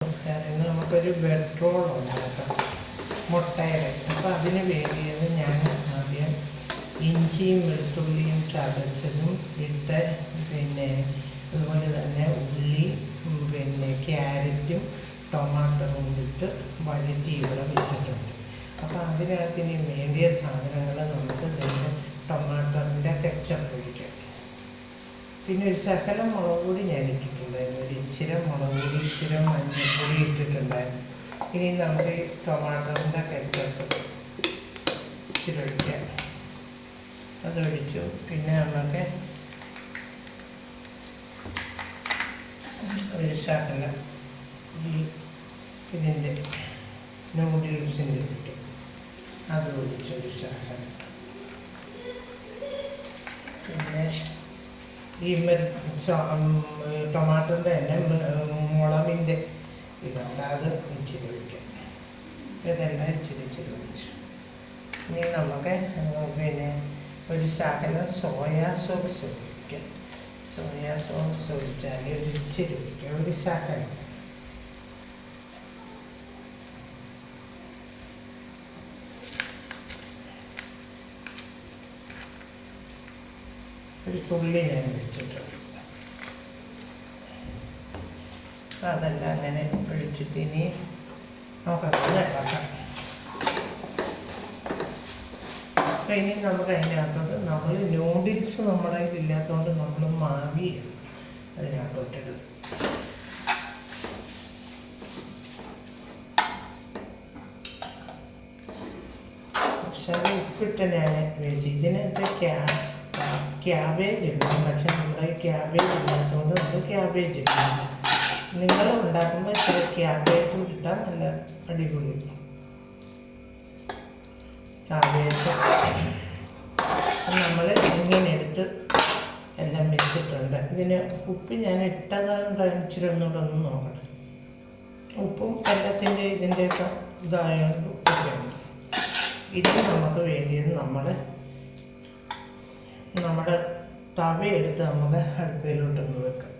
നമസ്കാരം. ഇന്ന് നമുക്കൊരു ബ്രെഡ് റോൾ ഉണ്ടാക്കാം, മുട്ടയുടെ. അപ്പോൾ അതിന് വേണ്ടിയത് ഞാൻ ആദ്യം ഇഞ്ചിയും വെളുത്തുള്ളിയും ചതച്ചതും ഇട്ട്, അതുപോലെ തന്നെ ഉള്ളി, ക്യാരറ്റും ടൊമാറ്റോയും ഇട്ട് വഴറ്റി ഇവിടെ വെച്ചിട്ടുണ്ട്. അപ്പോൾ അതിനകത്ത് ഇനി വേണ്ടിയ സാധനങ്ങൾ നമുക്ക് ടൊമാറ്റോൻ്റെ കെച്ചപ്പ് ഒഴിക്കാം. പിന്നെ ഒരു ശകലം മുളക് പൊടി ഞാൻ ഇട്ടിട്ടുണ്ടായിരുന്നു, ഒരു ഇച്ചിരി മുളക് പൊടി, ഇച്ചിരി മഞ്ഞൾപ്പൊടി ഇട്ടിട്ടുണ്ടായിരുന്നു. ഇനി നമുക്ക് ഈ ടൊമാറ്റോൻ്റെ കെച്ചപ്പ് ഇച്ചിരി ഒഴിക്കാം. അതൊഴിച്ചു. പിന്നെ നമുക്ക് ഒരു ശകലം ഇതിൻ്റെ നൂഡിൽസിൻ്റെ ഇട്ട് അത് ഒഴിച്ചു ഒരു ശകലം. പിന്നെ ഈ ടൊമാറ്റോൻ്റെ തന്നെ മുളകിൻ്റെ ഇതുണ്ട്, അത് ഇച്ചിരി ഒഴിക്കാം. ഇതെല്ലാം ഇച്ചിരി ഒഴിച്ചു. ഇനി നമുക്ക് ഒരു ശകലം സോയാ സോസ് ഒഴിക്കാം. സോയാ സോസ് ഒഴിച്ചാൽ ഒരു ഇച്ചിരി ഒഴിക്കാം, ഒരു ശകലം. ഒരു തുള്ളി ഞാൻ ഒഴിച്ചിട്ടുണ്ട്. അതെല്ലാം അങ്ങനെ ഒഴിച്ചിട്ട് ഇനി നമുക്കത് ഇളക്കാം. അപ്പം ഇനി നമുക്ക് അതിനകത്തോട്ട് നമ്മൾ നൂഡിൽസ് നമ്മുടെ ഇല്ലാത്തതുകൊണ്ട് നമ്മൾ മാവി അതിനകത്തോട്ടിടും. പക്ഷെ അത് ഉപ്പിട്ട് ഞാൻ വെച്ച് ഇതിനകത്ത് ക്യാബേജ് ഇടണം. പക്ഷെ നമ്മുടെ ക്യാബേജ് ഇല്ലാത്തതുകൊണ്ട് നമ്മൾ ക്യാബേജ് ഇടുന്നില്ല. നിങ്ങൾ ഉണ്ടാക്കുമ്പോൾ ഇച്ചിരി ക്യാബേജ് ഇട്ടാൽ നല്ല അടിപൊളി. ക്യാബേജ് നമ്മൾ ഇങ്ങനെ എടുത്ത് എല്ലാം വെച്ചിട്ടുണ്ട്. ഇതിന് ഉപ്പ് ഞാൻ ഇട്ടതുകൊണ്ട് ഇച്ചിരി ഒന്നുകൂടെ ഒന്ന് നോക്കണം. ഉപ്പും വെള്ളത്തിൻ്റെ ഇതിൻ്റെയൊക്കെ ഇതായതുകൊണ്ട് ഉപ്പൊക്കെ ഉണ്ട്. ഇതിന് നമുക്ക് വേണ്ടിയത് നമ്മുടെ തവയെടുത്ത് നമുക്ക് അടുപ്പിലോട്ടൊന്ന് വെക്കാം.